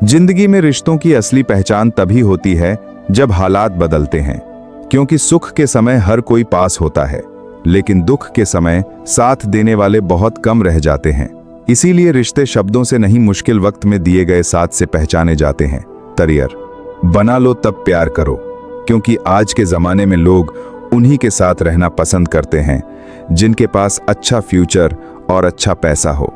जिंदगी में रिश्तों की असली पहचान तभी होती है जब हालात बदलते हैं, क्योंकि सुख के समय हर कोई पास होता है, लेकिन दुख के समय साथ देने वाले बहुत कम रह जाते हैं। इसीलिए रिश्ते शब्दों से नहीं, मुश्किल वक्त में दिए गए साथ से पहचाने जाते हैं। तरियर बना लो तब प्यार करो, क्योंकि आज के जमाने में लोग उन्हीं के साथ रहना पसंद करते हैं जिनके पास अच्छा फ्यूचर और अच्छा पैसा हो।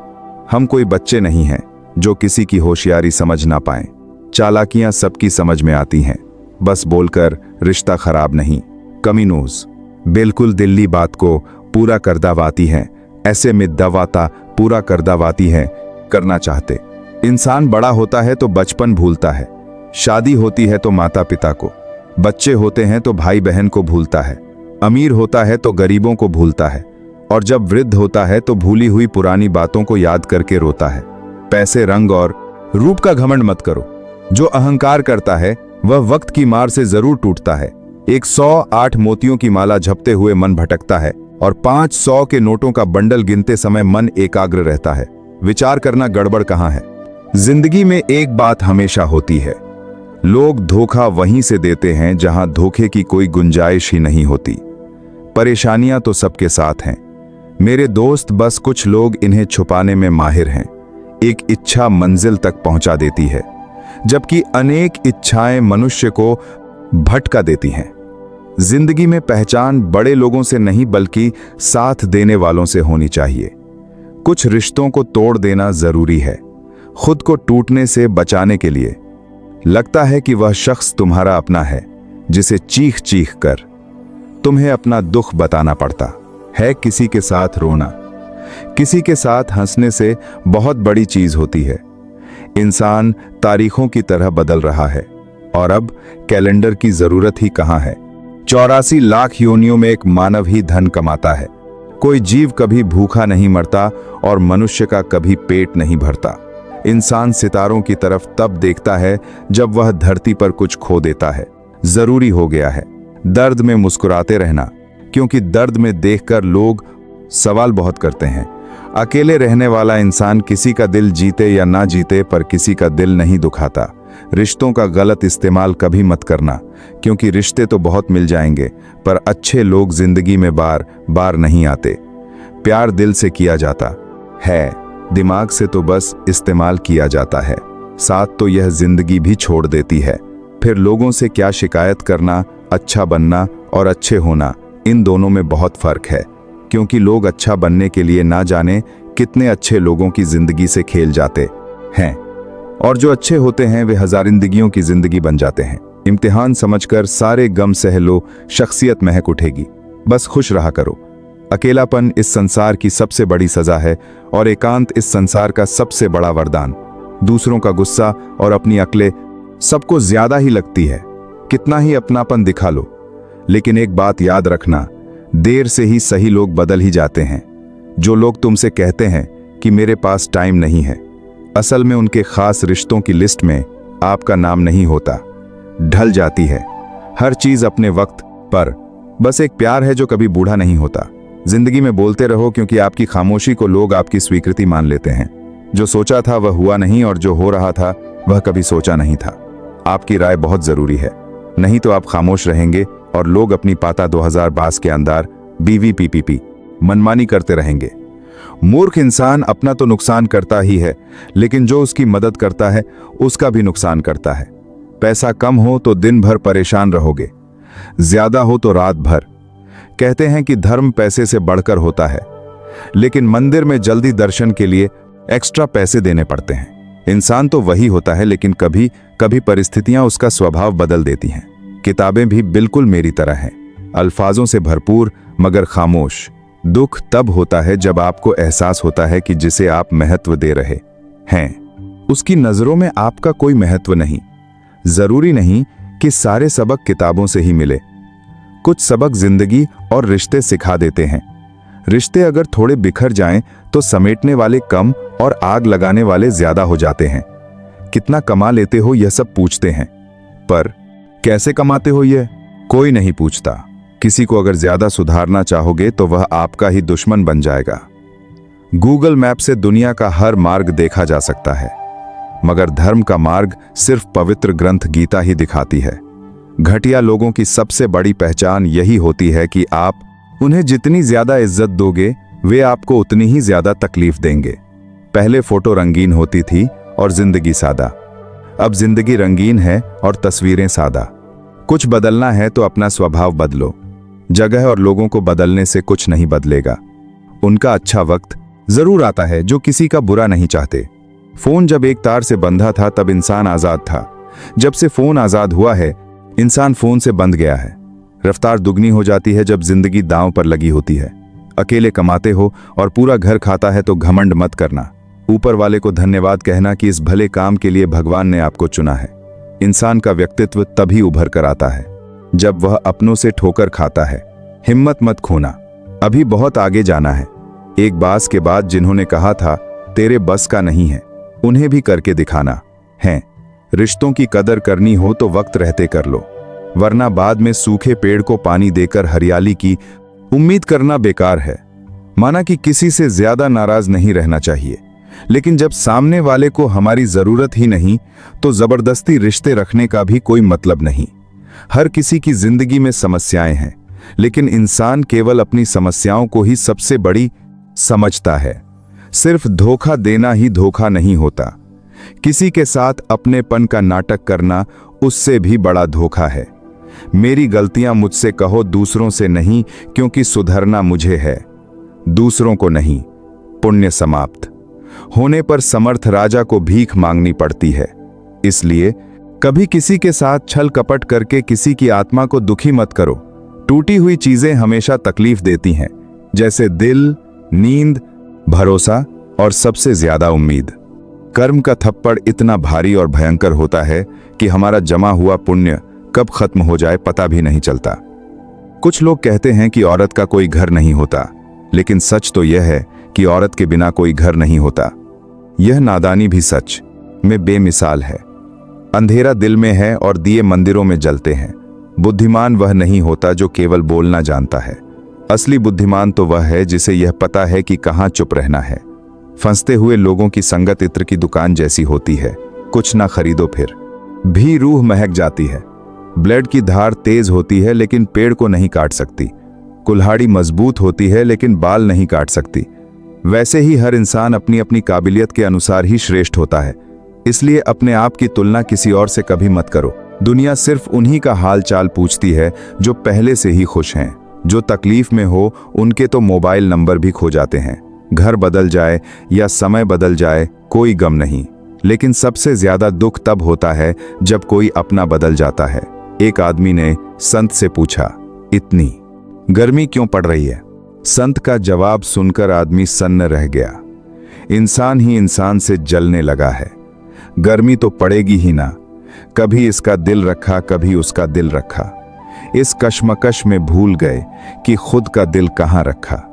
हम कोई बच्चे नहीं हैं जो किसी की होशियारी समझ ना पाएं। चालाकियां सबकी समझ में आती हैं, बस बोलकर रिश्ता खराब नहीं। कमीनोज बिल्कुल दिल्ली बात को पूरा कर दावाती हैं, ऐसे में दवाता पूरा कर दावाती हैं करना चाहते। इंसान बड़ा होता है तो बचपन भूलता है, शादी होती है तो माता पिता को, बच्चे होते हैं तो भाई बहन को भूलता है, अमीर होता है तो गरीबों को भूलता है, और जब वृद्ध होता है तो भूली हुई पुरानी बातों को याद करके रोता है। पैसे, रंग और रूप का घमंड मत करो। जो अहंकार करता है वह वक्त की मार से जरूर टूटता है। 108 मोतियों की माला झपते हुए मन भटकता है और 500 के नोटों का बंडल गिनते समय मन एकाग्र रहता है। विचार करना गड़बड़ कहाँ है। जिंदगी में एक बात हमेशा होती है, लोग धोखा वहीं से देते हैं जहां धोखे की कोई गुंजाइश ही नहीं होती। परेशानियां तो सबके साथ हैं मेरे दोस्त, बस कुछ लोग इन्हें छुपाने में माहिर हैं। एक इच्छा मंजिल तक पहुंचा देती है, जबकि अनेक इच्छाएं मनुष्य को भटका देती हैं। जिंदगी में पहचान बड़े लोगों से नहीं बल्कि साथ देने वालों से होनी चाहिए। कुछ रिश्तों को तोड़ देना जरूरी है, खुद को टूटने से बचाने के लिए। लगता है कि वह शख्स तुम्हारा अपना है जिसे चीख चीख कर तुम्हें अपना दुख बताना पड़ता है। किसी के साथ रोना, किसी के साथ हंसने से बहुत बड़ी चीज होती है। इंसान तारीखों की तरह बदल रहा है और अब कैलेंडर की जरूरत ही कहां है। 84 लाख योनियों में एक मानव ही धन कमाता है। कोई जीव कभी भूखा नहीं मरता और मनुष्य का कभी पेट नहीं भरता। इंसान सितारों की तरफ तब देखता है जब वह धरती पर कुछ खो देता है। जरूरी हो गया है दर्द में मुस्कुराते रहना, क्योंकि दर्द में देखकर लोग सवाल बहुत करते हैं। अकेले रहने वाला इंसान किसी का दिल जीते या ना जीते पर किसी का दिल नहीं दुखाता। रिश्तों का गलत इस्तेमाल कभी मत करना, क्योंकि रिश्ते तो बहुत मिल जाएंगे पर अच्छे लोग जिंदगी में बार बार नहीं आते। प्यार दिल से किया जाता है, दिमाग से तो बस इस्तेमाल किया जाता है। साथ तो यह जिंदगी भी छोड़ देती है। फिर लोगों से क्या शिकायत करना। अच्छा बनना और अच्छे होना, इन दोनों में बहुत फर्क है, क्योंकि लोग अच्छा बनने के लिए ना जाने कितने अच्छे लोगों की जिंदगी से खेल जाते हैं, और जो अच्छे होते हैं वे हजारिंदगियों की जिंदगी बन जाते हैं। इम्तिहान समझकर सारे गम सह लो, शख्सियत महक उठेगी। बस खुश रहा करो। अकेलापन इस संसार की सबसे बड़ी सजा है और एकांत इस संसार का सबसे बड़ा वरदान। दूसरों का गुस्सा और अपनी अक्लें सबको ज्यादा ही लगती है। कितना ही अपनापन दिखा लो, लेकिन एक बात याद रखना, देर से ही सही लोग बदल ही जाते हैं। जो लोग तुमसे कहते हैं कि मेरे पास टाइम नहीं है, असल में उनके खास रिश्तों की लिस्ट में आपका नाम नहीं होता। ढल जाती है हर चीज अपने वक्त पर। बस एक प्यार है जो कभी बूढ़ा नहीं होता। जिंदगी में बोलते रहो, क्योंकि आपकी खामोशी को लोग आपकी स्वीकृति मान लेते हैं। जो सोचा था वह हुआ नहीं, और जो हो रहा था वह कभी सोचा नहीं था। आपकी राय बहुत जरूरी है, नहीं तो आप खामोश रहेंगे और लोग अपनी पाता 2022 के अंदर BVPPP मनमानी करते रहेंगे। मूर्ख इंसान अपना तो नुकसान करता ही है, लेकिन जो उसकी मदद करता है उसका भी नुकसान करता है। पैसा कम हो तो दिन भर परेशान रहोगे, ज्यादा हो तो रात भर। कहते हैं कि धर्म पैसे से बढ़कर होता है, लेकिन मंदिर में जल्दी दर्शन के लिए एक्स्ट्रा पैसे देने पड़ते हैं। इंसान तो वही होता है, लेकिन कभी कभी परिस्थितियां उसका स्वभाव बदल देती हैं। किताबें भी बिल्कुल मेरी तरह हैं, अल्फाजों से भरपूर मगर खामोश। दुख तब होता है जब आपको एहसास होता है कि जिसे आप महत्व दे रहे हैं उसकी नजरों में आपका कोई महत्व नहीं। जरूरी नहीं कि सारे सबक किताबों से ही मिले। कुछ सबक जिंदगी और रिश्ते सिखा देते हैं। रिश्ते अगर थोड़े बिखर जाएं तो समेटने वाले कम और आग लगाने वाले ज्यादा हो जाते हैं। कितना कमा लेते हो यह सब पूछते हैं, पर कैसे कमाते हो यह कोई नहीं पूछता। किसी को अगर ज्यादा सुधारना चाहोगे तो वह आपका ही दुश्मन बन जाएगा। गूगल मैप से दुनिया का हर मार्ग देखा जा सकता है, मगर धर्म का मार्ग सिर्फ पवित्र ग्रंथ गीता ही दिखाती है। घटिया लोगों की सबसे बड़ी पहचान यही होती है कि आप उन्हें जितनी ज्यादा इज्जत दोगे वे आपको उतनी ही ज्यादा तकलीफ देंगे। पहले फोटो रंगीन होती थी और जिंदगी सादा। अब जिंदगी रंगीन है और तस्वीरें सादा। कुछ बदलना है तो अपना स्वभाव बदलो। जगह और लोगों को बदलने से कुछ नहीं बदलेगा। उनका अच्छा वक्त जरूर आता है जो किसी का बुरा नहीं चाहते। फोन जब एक तार से बंधा था तब इंसान आजाद था। जब से फोन आजाद हुआ है इंसान फोन से बंध गया है। रफ्तार दुगनी हो जाती है जब जिंदगी दांव पर लगी होती है। अकेले कमाते हो और पूरा घर खाता है तो घमंड मत करना। ऊपर वाले को धन्यवाद कहना कि इस भले काम के लिए भगवान ने आपको चुना है। इंसान का व्यक्तित्व तभी उभर कर आता है जब वह अपनों से ठोकर खाता है। हिम्मत मत खोना, अभी बहुत आगे जाना है। एक बास के बाद जिन्होंने कहा था तेरे बस का नहीं है, उन्हें भी करके दिखाना है। रिश्तों की कदर करनी हो तो वक्त रहते कर लो, वरना बाद में सूखे पेड़ को पानी देकर हरियाली की उम्मीद करना बेकार है। माना कि किसी से ज्यादा नाराज नहीं रहना चाहिए, लेकिन जब सामने वाले को हमारी जरूरत ही नहीं तो जबरदस्ती रिश्ते रखने का भी कोई मतलब नहीं। हर किसी की जिंदगी में समस्याएं हैं, लेकिन इंसान केवल अपनी समस्याओं को ही सबसे बड़ी समझता है। सिर्फ धोखा देना ही धोखा नहीं होता। किसी के साथ अपनेपन का नाटक करना उससे भी बड़ा धोखा है। मेरी गलतियां मुझसे कहो, दूसरों से नहीं, क्योंकि सुधरना मुझे है, दूसरों को नहीं। पुण्य समाप्त होने पर समर्थ राजा को भीख मांगनी पड़ती है। इसलिए कभी किसी के साथ छल कपट करके किसी की आत्मा को दुखी मत करो। टूटी हुई चीजें हमेशा तकलीफ देती हैं, जैसे दिल, नींद, भरोसा और सबसे ज्यादा उम्मीद। कर्म का थप्पड़ इतना भारी और भयंकर होता है कि हमारा जमा हुआ पुण्य कब खत्म हो जाए पता भी नहीं चलता। कुछ लोग कहते हैं कि औरत का कोई घर नहीं होता, लेकिन सच तो यह है कि औरत के बिना कोई घर नहीं होता। यह नादानी भी सच में बेमिसाल है। अंधेरा दिल में है और दिए मंदिरों में जलते हैं। बुद्धिमान वह नहीं होता जो केवल बोलना जानता है। असली बुद्धिमान तो वह है जिसे यह पता है कि कहाँ चुप रहना है। फंसते हुए लोगों की संगत इत्र की दुकान जैसी होती है, कुछ ना खरीदो फिर भी रूह महक जाती है। ब्लेड की धार तेज होती है लेकिन पेड़ को नहीं काट सकती। कुल्हाड़ी मजबूत होती है लेकिन बाल नहीं काट सकती। वैसे ही हर इंसान अपनी अपनी काबिलियत के अनुसार ही श्रेष्ठ होता है। इसलिए अपने आप की तुलना किसी और से कभी मत करो। दुनिया सिर्फ उन्हीं का हाल चाल पूछती है जो पहले से ही खुश हैं। जो तकलीफ में हो उनके तो मोबाइल नंबर भी खो जाते हैं। घर बदल जाए या समय बदल जाए कोई गम नहीं, लेकिन सबसे ज्यादा दुख तब होता है जब कोई अपना बदल जाता है। एक आदमी ने संत से पूछा, इतनी गर्मी क्यों पड़ रही है? संत का जवाब सुनकर आदमी सन्न रह गया। इंसान ही इंसान से जलने लगा है। गर्मी तो पड़ेगी ही ना। कभी इसका दिल रखा, कभी उसका दिल रखा। इस कश्मकश में भूल गए कि खुद का दिल कहाँ रखा।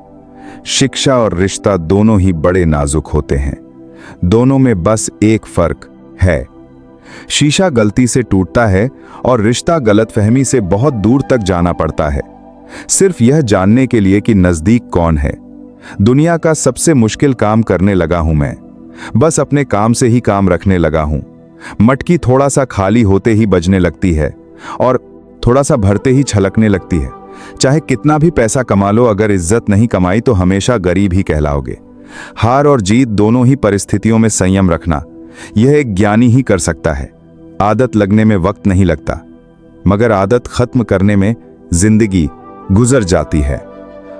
शिक्षा और रिश्ता दोनों ही बड़े नाजुक होते हैं। दोनों में बस एक फर्क है, शीशा गलती से टूटता है और रिश्ता गलतफहमी से बहुत दूर तक जाना पड़ता है, सिर्फ यह जानने के लिए कि नजदीक कौन है। दुनिया का सबसे मुश्किल काम करने लगा हूं मैं। बस अपने काम से ही काम रखने लगा हूं। मटकी थोड़ा सा खाली होते ही बजने लगती है और थोड़ा सा भरते ही छलकने लगती है। चाहे कितना भी पैसा कमा लो, अगर इज्जत नहीं कमाई तो हमेशा गरीब ही कहलाओगे। हार और जीत दोनों ही परिस्थितियों में संयम रखना, यह एक ज्ञानी ही कर सकता है। आदत लगने में वक्त नहीं लगता, मगर आदत खत्म करने में जिंदगी गुजर जाती है।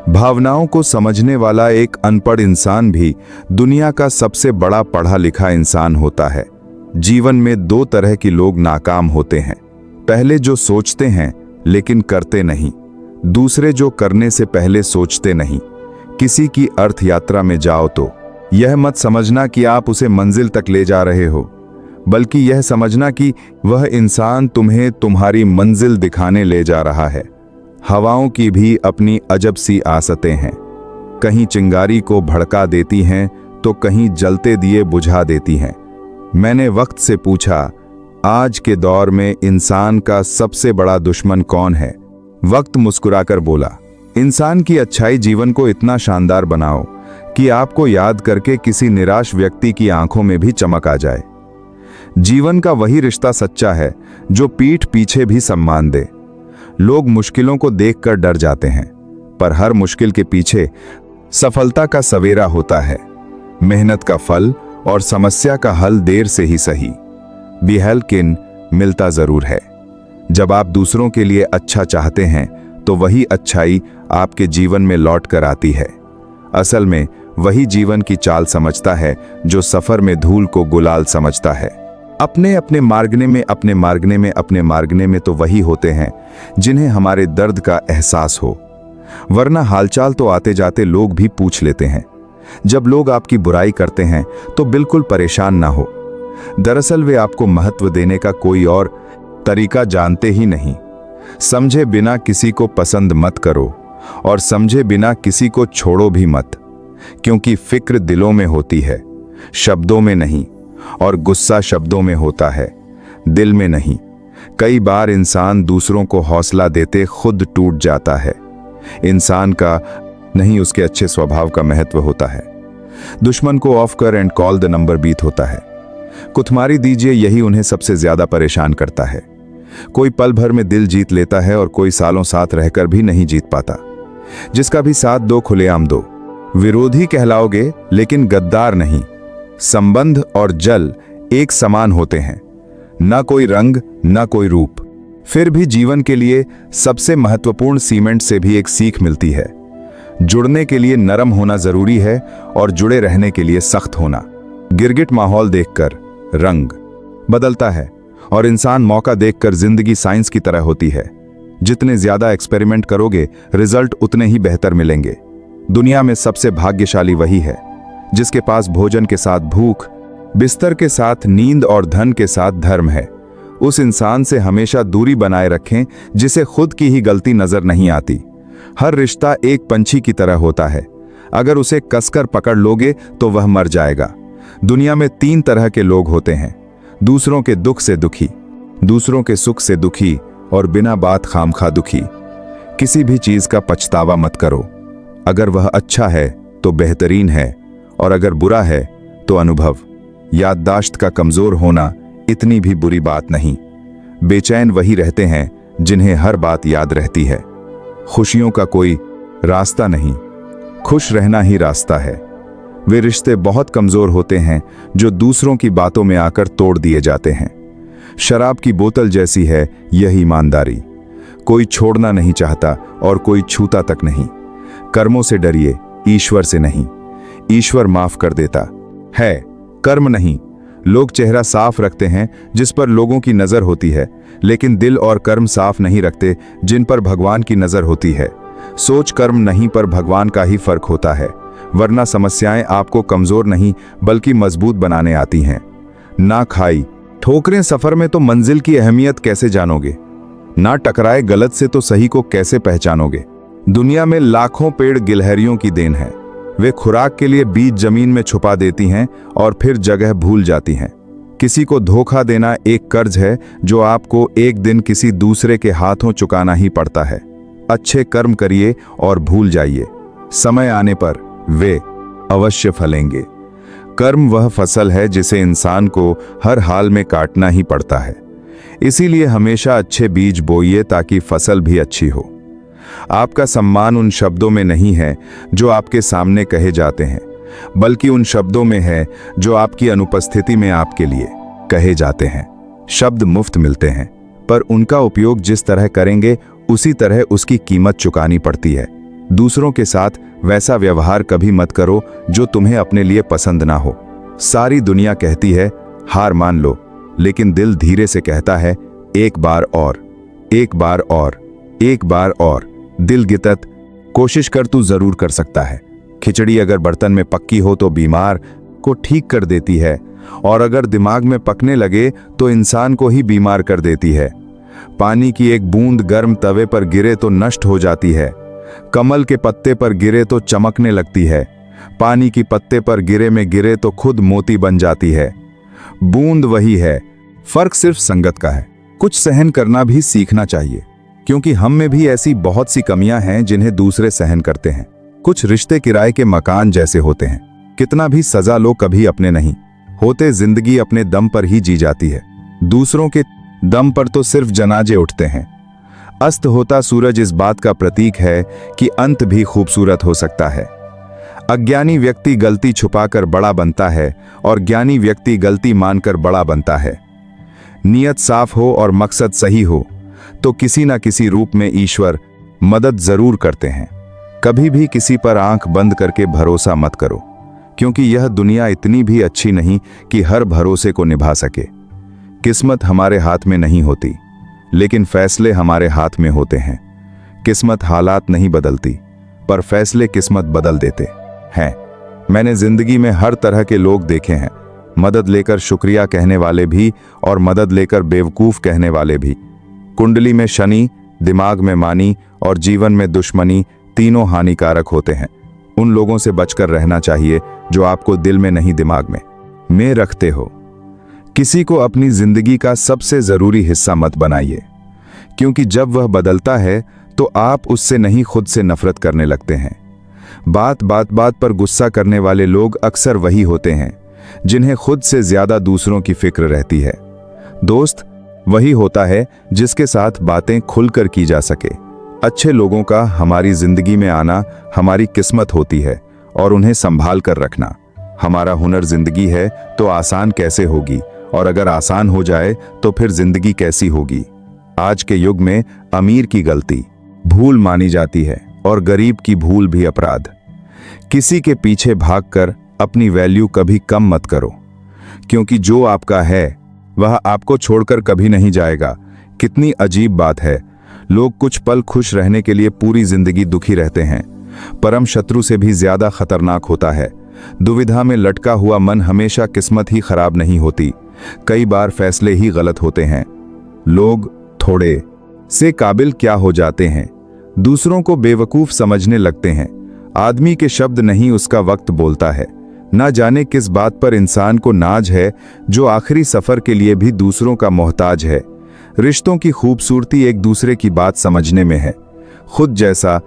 भावनाओं को समझने वाला एक अनपढ़ इंसान भी दुनिया का सबसे बड़ा पढ़ा लिखा इंसान होता है। जीवन में दो तरह के लोग नाकाम होते हैं। पहले जो सोचते हैं लेकिन करते नहीं, दूसरे जो करने से पहले सोचते नहीं। किसी की अर्थ यात्रा में जाओ तो यह मत समझना कि आप उसे मंजिल तक ले जा रहे हो, बल्कि यह समझना कि वह इंसान तुम्हें तुम्हारी मंजिल दिखाने ले जा रहा है। हवाओं की भी अपनी अजब सी आसतें हैं। कहीं चिंगारी को भड़का देती हैं तो कहीं जलते दिए बुझा देती हैं। मैंने वक्त से पूछा, आज के दौर में इंसान का सबसे बड़ा दुश्मन कौन है? वक्त मुस्कुराकर बोला, इंसान की अच्छाई जीवन को इतना शानदार बनाओ कि आपको याद करके किसी निराश व्यक्ति की आंखों में भी चमक आ जाए। जीवन का वही रिश्ता सच्चा है जो पीठ पीछे भी सम्मान दे। लोग मुश्किलों को देखकर डर जाते हैं, पर हर मुश्किल के पीछे सफलता का सवेरा होता है। मेहनत का फल और समस्या का हल देर से ही सही, लेकिन मिलता जरूर है। जब आप दूसरों के लिए अच्छा चाहते हैं तो वही अच्छाई आपके जीवन में लौट कर आती है। असल में वही जीवन की चाल समझता है जो सफर में धूल को गुलाल समझता है। अपने मार्गने में तो वही होते हैं जिन्हें हमारे दर्द का एहसास हो, वरना हालचाल तो आते जाते लोग भी पूछ लेते हैं। जब लोग आपकी बुराई करते हैं तो बिल्कुल परेशान ना हो। दरअसल वे आपको महत्व देने का कोई और तरीका जानते ही नहीं। समझे बिना किसी को पसंद मत करो और समझे बिना किसी को छोड़ो भी मत, क्योंकि फिक्र दिलों में होती है, शब्दों में नहीं, और गुस्सा शब्दों में होता है, दिल में नहीं। कई बार इंसान दूसरों को हौसला देते खुद टूट जाता है। इंसान का नहीं, उसके अच्छे स्वभाव का महत्व होता है। दुश्मन को ऑफ कर एंड कॉल द नंबर बीत होता है। कुतमारी दीजिए, यही उन्हें सबसे ज्यादा परेशान करता है। कोई पल भर में दिल जीत लेता है और कोई सालों साथ रहकर भी नहीं जीत पाता। जिसका भी साथ दो खुलेआम दो। विरोधी कहलाओगे लेकिन गद्दार नहीं। संबंध और जल एक समान होते हैं, ना कोई रंग ना कोई रूप। फिर भी जीवन के लिए सबसे महत्वपूर्ण सीमेंट से भी एक सीख मिलती है। जुड़ने के लिए नरम होना जरूरी है और जुड़े रहने के लिए सख्त होना। गिरगिट माहौल देखकर रंग बदलता है और इंसान मौका देखकर जिंदगी साइंस की तरह होती है। जितने ज्यादा एक्सपेरिमेंट करोगे रिजल्ट उतने ही बेहतर मिलेंगे। दुनिया में सबसे भाग्यशाली वही है जिसके पास भोजन के साथ भूख, बिस्तर के साथ नींद और धन के साथ धर्म है। उस इंसान से हमेशा दूरी बनाए रखें जिसे खुद की ही गलती नजर नहीं आती। हर रिश्ता एक पंछी की तरह होता है, अगर उसे कसकर पकड़ लोगे तो वह मर जाएगा। दुनिया में 3 तरह के लोग होते हैं, दूसरों के दुख से दुखी, दूसरों के सुख से दुखी और बिना बात खामखा दुखी। किसी भी चीज का पछतावा मत करो। अगर वह अच्छा है तो बेहतरीन है, और अगर बुरा है तो अनुभव। याददाश्त का कमजोर होना इतनी भी बुरी बात नहीं। बेचैन वही रहते हैं जिन्हें हर बात याद रहती है। खुशियों का कोई रास्ता नहीं, खुश रहना ही रास्ता है। वे रिश्ते बहुत कमजोर होते हैं जो दूसरों की बातों में आकर तोड़ दिए जाते हैं। शराब की बोतल जैसी है यह ईमानदारी। कोई छोड़ना नहीं चाहता और कोई छूता तक नहीं। कर्मों से डरिए, ईश्वर से नहीं। ईश्वर माफ कर देता है, कर्म नहीं। लोग चेहरा साफ रखते हैं जिस पर लोगों की नजर होती है, लेकिन दिल और कर्म साफ नहीं रखते जिन पर भगवान की नजर होती है। सोच कर्म नहीं पर भगवान का ही फर्क होता है, वरना समस्याएं आपको कमजोर नहीं बल्कि मजबूत बनाने आती हैं। ना खाई ठोकरें सफर में तो मंजिल की अहमियत कैसे जानोगे? ना टकराए गलत से तो सही को कैसे पहचानोगे? दुनिया में लाखों पेड़ गिलहरियों की देन है। वे खुराक के लिए बीज जमीन में छुपा देती हैं और फिर जगह भूल जाती हैं। किसी को धोखा देना एक कर्ज है जो आपको एक दिन किसी दूसरे के हाथों चुकाना ही पड़ता है। अच्छे कर्म करिए और भूल जाइए, समय आने पर वे अवश्य फलेंगे। कर्म वह फसल है जिसे इंसान को हर हाल में काटना ही पड़ता है। इसीलिए हमेशा अच्छे बीज बोइए ताकि फसल भी अच्छी हो। आपका सम्मान उन शब्दों में नहीं है जो आपके सामने कहे जाते हैं, बल्कि उन शब्दों में है जो आपकी अनुपस्थिति में आपके लिए कहे जाते हैं। शब्द मुफ्त मिलते हैं, पर उनका उपयोग जिस तरह करेंगे उसी तरह उसकी कीमत चुकानी पड़ती है। दूसरों के साथ वैसा व्यवहार कभी मत करो जो तुम्हें अपने लिए पसंद ना हो। सारी दुनिया कहती है हार मान लो, लेकिन दिल धीरे से कहता है एक बार और, एक बार और, एक बार और। दिल गितत कोशिश कर, तू जरूर कर सकता है। खिचड़ी अगर बर्तन में पक्की हो तो बीमार को ठीक कर देती है, और अगर दिमाग में पकने लगे तो इंसान को ही बीमार कर देती है। पानी की एक बूंद गर्म तवे पर गिरे तो नष्ट हो जाती है, कमल के पत्ते पर गिरे तो चमकने लगती है, पानी की पत्ते पर गिरे तो खुद मोती बन जाती है। बूंद वही है, फर्क सिर्फ संगत का है। कुछ सहन करना भी सीखना चाहिए, क्योंकि हम में भी ऐसी बहुत सी कमियां हैं जिन्हें दूसरे सहन करते हैं। कुछ रिश्ते किराए के मकान जैसे होते हैं, कितना भी सजा लो कभी अपने नहीं होते जिंदगी अपने दम पर ही जी जाती है। दूसरों के दम पर तो सिर्फ जनाजे उठते हैं। अस्त होता सूरज इस बात का प्रतीक है कि अंत भी खूबसूरत हो सकता है। अज्ञानी व्यक्ति गलती छुपाकर बड़ा बनता है और ज्ञानी व्यक्ति गलती मानकर बड़ा बनता है। नियत साफ हो और मकसद सही हो तो किसी न किसी रूप में ईश्वर मदद जरूर करते हैं। कभी भी किसी पर आंख बंद करके भरोसा मत करो, क्योंकि यह दुनिया इतनी भी अच्छी नहीं कि हर भरोसे को निभा सके। किस्मत हमारे हाथ में नहीं होती, लेकिन फैसले हमारे हाथ में होते हैं। किस्मत हालात नहीं बदलती, पर फैसले किस्मत बदल देते हैं। मैंने जिंदगी में हर तरह के लोग देखे हैं, मदद लेकर शुक्रिया कहने वाले भी और मदद लेकर बेवकूफ कहने वाले भी। कुंडली में शनि, दिमाग में मानी और जीवन में दुश्मनी तीनों हानिकारक होते हैं। उन लोगों से बचकर रहना चाहिए जो आपको दिल में नहीं दिमाग में रखते हो। किसी को अपनी जिंदगी का सबसे जरूरी हिस्सा मत बनाइए, क्योंकि जब वह बदलता है तो आप उससे नहीं खुद से नफरत करने लगते हैं। बात पर गुस्सा करने वाले लोग अक्सर वही होते हैं जिन्हें खुद से ज्यादा दूसरों की फिक्र रहती है। दोस्त वही होता है जिसके साथ बातें खुलकर की जा सके। अच्छे लोगों का हमारी जिंदगी में आना हमारी किस्मत होती है और उन्हें संभाल कर रखना हमारा हुनर। जिंदगी है तो आसान कैसे होगी, और अगर आसान हो जाए तो फिर जिंदगी कैसी होगी। आज के युग में अमीर की गलती भूल मानी जाती है और गरीब की भूल भी अपराध। किसी के पीछे भागकर अपनी वैल्यू कभी कम मत करो, क्योंकि जो आपका है वह आपको छोड़कर कभी नहीं जाएगा। कितनी अजीब बात है, लोग कुछ पल खुश रहने के लिए पूरी जिंदगी दुखी रहते हैं। परम शत्रु से भी ज्यादा खतरनाक होता है। दुविधा में लटका हुआ मन हमेशा किस्मत ही खराब नहीं होती, कई बार फैसले ही गलत होते हैं। लोग थोड़े से काबिल क्या हो जाते हैं, दूसरों को बेवकूफ समझने लगते हैं। आदमी के शब्द नहीं उसका वक्त बोलता है। ना जाने किस बात पर इंसान को नाज है, जो आखिरी सफर के लिए भी दूसरों का मोहताज है। रिश्तों की खूबसूरती एक दूसरे की बात समझने में है। खुद जैसा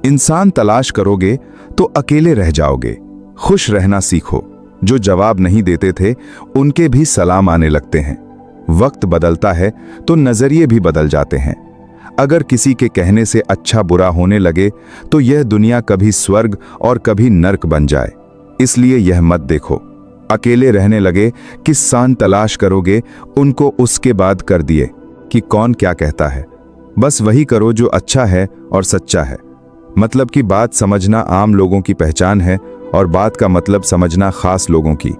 इंसान तलाश करोगे तो अकेले रह जाओगे। खुश रहना सीखो। जो जवाब नहीं देते थे उनके भी सलाम आने लगते हैं। वक्त बदलता है तो नजरिए भी बदल जाते हैं। अगर किसी के कहने से अच्छा बुरा होने लगे तो यह दुनिया कभी स्वर्ग और कभी नर्क बन जाए। इसलिए यह मत देखो। अकेले रहने लगे किसान तलाश करोगे, उनको उसके बाद कर दिए कि कौन क्या कहता है। बस वही करो जो अच्छा है और सच्चा है। मतलब की बात समझना आम लोगों की पहचान है और बात का मतलब समझना खास लोगों की।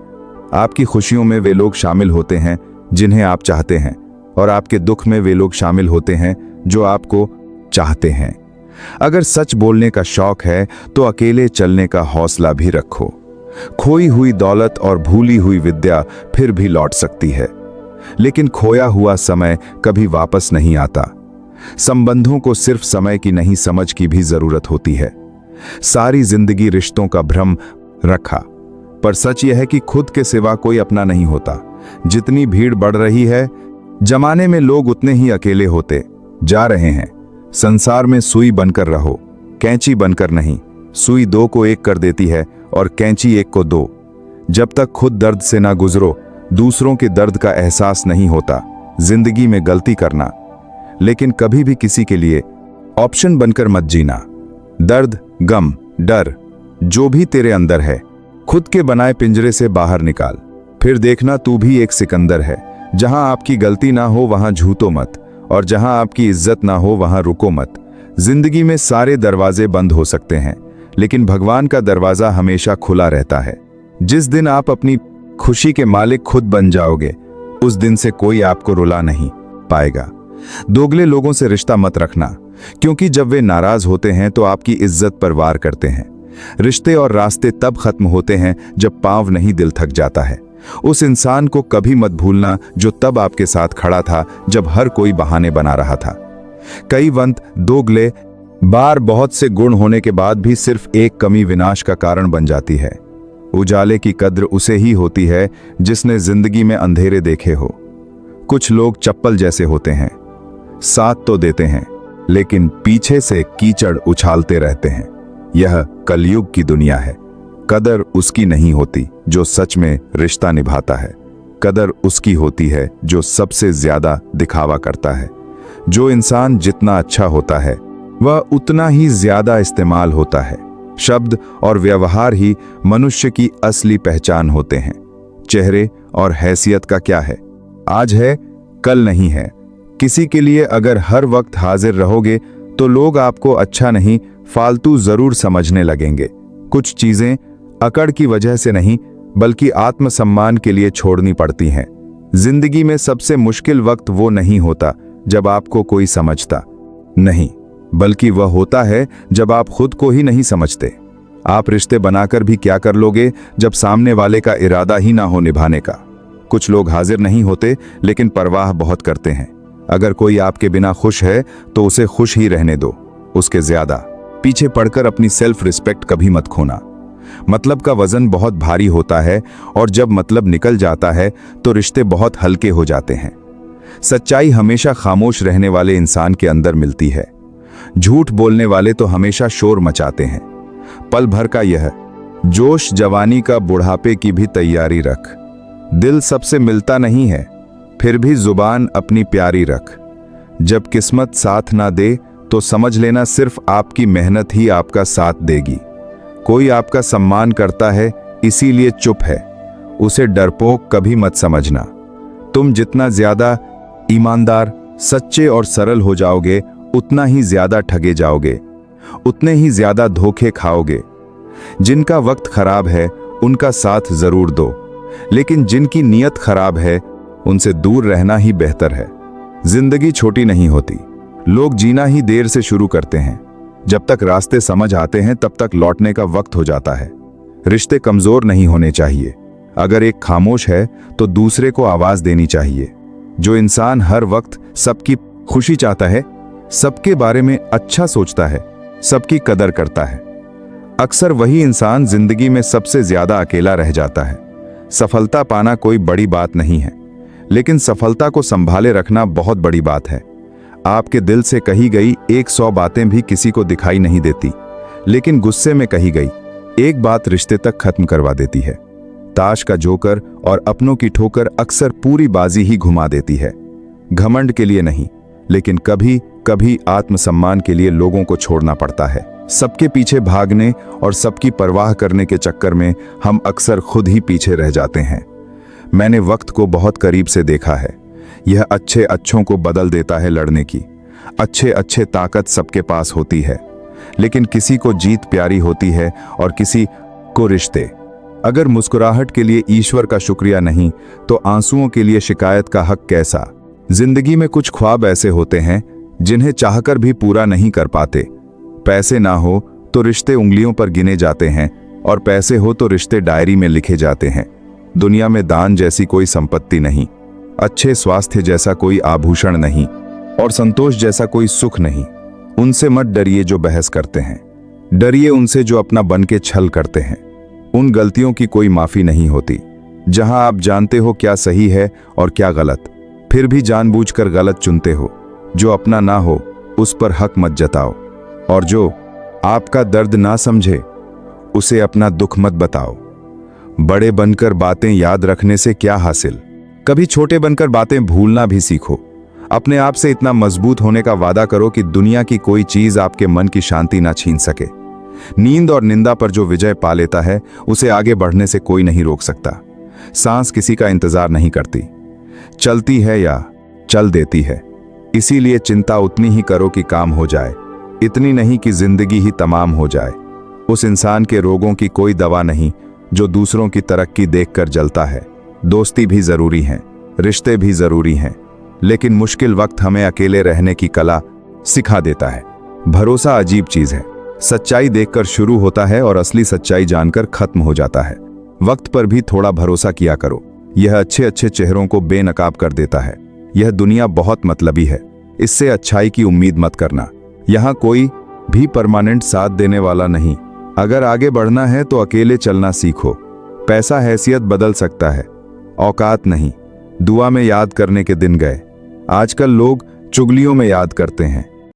आपकी खुशियों में वे लोग शामिल होते हैं जिन्हें आप चाहते हैं, और आपके दुख में वे लोग शामिल होते हैं जो आपको चाहते हैं। अगर सच बोलने का शौक है तो अकेले चलने का हौसला भी रखो। खोई हुई दौलत और भूली हुई विद्या फिर भी लौट सकती है, लेकिन खोया हुआ समय कभी वापस नहीं आता। संबंधों को सिर्फ समय की नहीं, समझ की भी जरूरत होती है। सारी जिंदगी रिश्तों का भ्रम रखा, पर सच यह है कि खुद के सिवा कोई अपना नहीं होता। जितनी भीड़ बढ़ रही है, जमाने में लोग उतने ही अकेले होते जा रहे हैं। संसार में सुई बनकर रहो, कैंची बनकर नहीं। सुई दो को एक कर देती है और कैंची एक को दो। जब तक खुद दर्द से ना गुजरो, दूसरों के दर्द का एहसास नहीं होता। जिंदगी में गलती करना, लेकिन कभी भी किसी के लिए ऑप्शन बनकर मत जीना। दर्द, गम, डर जो भी तेरे अंदर है, खुद के बनाए पिंजरे से बाहर निकाल। फिर देखना तू भी एक सिकंदर है। जहां आपकी गलती ना हो वहां झूठो मत, और जहां आपकी इज्जत ना हो वहां रुको मत। जिंदगी में सारे दरवाजे बंद हो सकते हैं, लेकिन भगवान का दरवाजा हमेशा खुला रहता है। जिस दिन आप अपनी खुशी के मालिक खुद बन जाओगे, उस दिन से कोई आपको रुला नहीं पाएगा। दोगले लोगों से रिश्ता मत रखना, क्योंकि जब वे नाराज होते हैं तो आपकी इज्जत पर वार करते हैं। रिश्ते और रास्ते तब खत्म होते हैं जब पांव नहीं दिल थक जाता है। उस इंसान को कभी मत भूलना जो तब आपके साथ खड़ा था जब हर कोई बहाने बना रहा था। कई वंत दोगले बार बहुत से गुण होने के बाद भी सिर्फ एक कमी विनाश का कारण बन जाती है। उजाले की कद्र उसे ही होती है जिसने जिंदगी में अंधेरे देखे हो। कुछ लोग चप्पल जैसे होते हैं, साथ तो देते हैं लेकिन पीछे से कीचड़ उछालते रहते हैं। यह कलयुग की दुनिया है। कदर उसकी नहीं होती जो सच में रिश्ता निभाता है। कदर उसकी होती है जो सबसे ज्यादा दिखावा करता है। जो इंसान जितना अच्छा होता है वह उतना ही ज्यादा इस्तेमाल होता है। शब्द और व्यवहार ही मनुष्य की असली पहचान होते हैं। चेहरे और हैसियत का क्या है, आज है कल नहीं है। किसी के लिए अगर हर वक्त हाजिर रहोगे तो लोग आपको अच्छा नहीं फालतू जरूर समझने लगेंगे। कुछ चीजें अकड़ की वजह से नहीं बल्कि आत्मसम्मान के लिए छोड़नी पड़ती हैं। जिंदगी में सबसे मुश्किल वक्त वो नहीं होता जब आपको कोई समझता नहीं, बल्कि वह होता है जब आप खुद को ही नहीं समझते। आप रिश्ते बनाकर भी क्या कर लोगे जब सामने वाले का इरादा ही ना हो निभाने का। कुछ लोग हाजिर नहीं होते लेकिन परवाह बहुत करते हैं। अगर कोई आपके बिना खुश है तो उसे खुश ही रहने दो, उसके ज्यादा पीछे पड़कर अपनी सेल्फ रिस्पेक्ट कभी मत खोना। मतलब का वजन बहुत भारी होता है और जब मतलब निकल जाता है तो रिश्ते बहुत हल्के हो जाते हैं। सच्चाई हमेशा खामोश रहने वाले इंसान के अंदर मिलती है। झूठ बोलने वाले तो हमेशा शोर मचाते हैं। पल भर का यह जोश जवानी का बुढ़ापे की भी तैयारी रख। दिल सबसे मिलता नहीं है, फिर भी जुबान अपनी प्यारी रख। जब किस्मत साथ ना दे तो समझ लेना सिर्फ आपकी मेहनत ही आपका साथ देगी। कोई आपका सम्मान करता है इसीलिए चुप है, उसे डरपोक कभी मत समझना। तुम जितना ज्यादा ईमानदार, सच्चे और सरल हो जाओगे उतना ही ज्यादा ठगे जाओगे, उतने ही ज्यादा धोखे खाओगे। जिनका वक्त खराब है उनका साथ जरूर दो, लेकिन जिनकी नीयत खराब है उनसे दूर रहना ही बेहतर है। जिंदगी छोटी नहीं होती, लोग जीना ही देर से शुरू करते हैं। जब तक रास्ते समझ आते हैं तब तक लौटने का वक्त हो जाता है। रिश्ते कमजोर नहीं होने चाहिए। अगर एक खामोश है तो दूसरे को आवाज देनी चाहिए। जो इंसान हर वक्त सबकी खुशी चाहता है, सबके बारे में अच्छा सोचता है, सबकी कदर करता है, अक्सर वही इंसान जिंदगी में सबसे ज्यादा अकेला रह जाता है। सफलता पाना कोई बड़ी बात नहीं है, लेकिन सफलता को संभाले रखना बहुत बड़ी बात है। आपके दिल से कही गई 100 बातें भी किसी को दिखाई नहीं देती, लेकिन गुस्से में कही गई एक बात रिश्ते तक खत्म करवा देती है। ताश का जोकर और अपनों की ठोकर अक्सर पूरी बाजी ही घुमा देती है। घमंड के लिए नहीं, लेकिन कभी कभी आत्मसम्मान के लिए लोगों को छोड़ना पड़ता है। सबके पीछे भागने और सबकी परवाह करने के चक्कर में हम अक्सर खुद ही पीछे रह जाते हैं। मैंने वक्त को बहुत करीब से देखा है। यह अच्छे अच्छों को बदल देता है लड़ने की। अच्छे अच्छे ताकत सबके पास होती है, लेकिन किसी को जीत प्यारी होती है और किसी को रिश्ते। अगर मुस्कुराहट के लिए ईश्वर का शुक्रिया नहीं तो आंसुओं के लिए शिकायत का हक कैसा। जिंदगी में कुछ ख्वाब ऐसे होते हैं जिन्हें चाहकर भी पूरा नहीं कर पाते। पैसे ना हो तो रिश्ते उंगलियों पर गिने जाते हैं, और पैसे हो तो रिश्ते डायरी में लिखे जाते हैं। दुनिया में दान जैसी कोई संपत्ति नहीं, अच्छे स्वास्थ्य जैसा कोई आभूषण नहीं, और संतोष जैसा कोई सुख नहीं। उनसे मत डरिए जो बहस करते हैं, डरिए उनसे जो अपना बन के छल करते हैं। उन गलतियों की कोई माफी नहीं होती जहां आप जानते हो क्या सही है और क्या गलत, फिर भी जानबूझकर गलत चुनते हो। जो अपना ना हो उस पर हक मत जताओ, और जो आपका दर्द ना समझे उसे अपना दुख मत बताओ। बड़े बनकर बातें याद रखने से क्या हासिल, कभी छोटे बनकर बातें भूलना भी सीखो। अपने आप से इतना मजबूत होने का वादा करो कि दुनिया की कोई चीज आपके मन की शांति ना छीन सके। नींद और निंदा पर जो विजय पा लेता है उसे आगे बढ़ने से कोई नहीं रोक सकता। सांस किसी का इंतजार नहीं करती, चलती है या चल देती है। इसीलिए चिंता उतनी ही करो कि काम हो जाए, इतनी नहीं कि जिंदगी ही तमाम हो जाए। उस इंसान के रोगों की कोई दवा नहीं जो दूसरों की तरक्की देखकर जलता है। दोस्ती भी जरूरी है, रिश्ते भी जरूरी हैं, लेकिन मुश्किल वक्त हमें अकेले रहने की कला सिखा देता है। भरोसा अजीब चीज है, सच्चाई देखकर शुरू होता है और असली सच्चाई जानकर खत्म हो जाता है। वक्त पर भी थोड़ा भरोसा किया करो, यह अच्छे अच्छे चेहरों को बेनकाब कर देता है। यह दुनिया बहुत मतलबी है, इससे अच्छाई की उम्मीद मत करना। यहाँ कोई भी परमानेंट साथ देने वाला नहीं। अगर आगे बढ़ना है तो अकेले चलना सीखो। पैसा हैसियत बदल सकता है, औकात नहीं। दुआ में याद करने के दिन गए, आजकल लोग चुगलियों में याद करते हैं।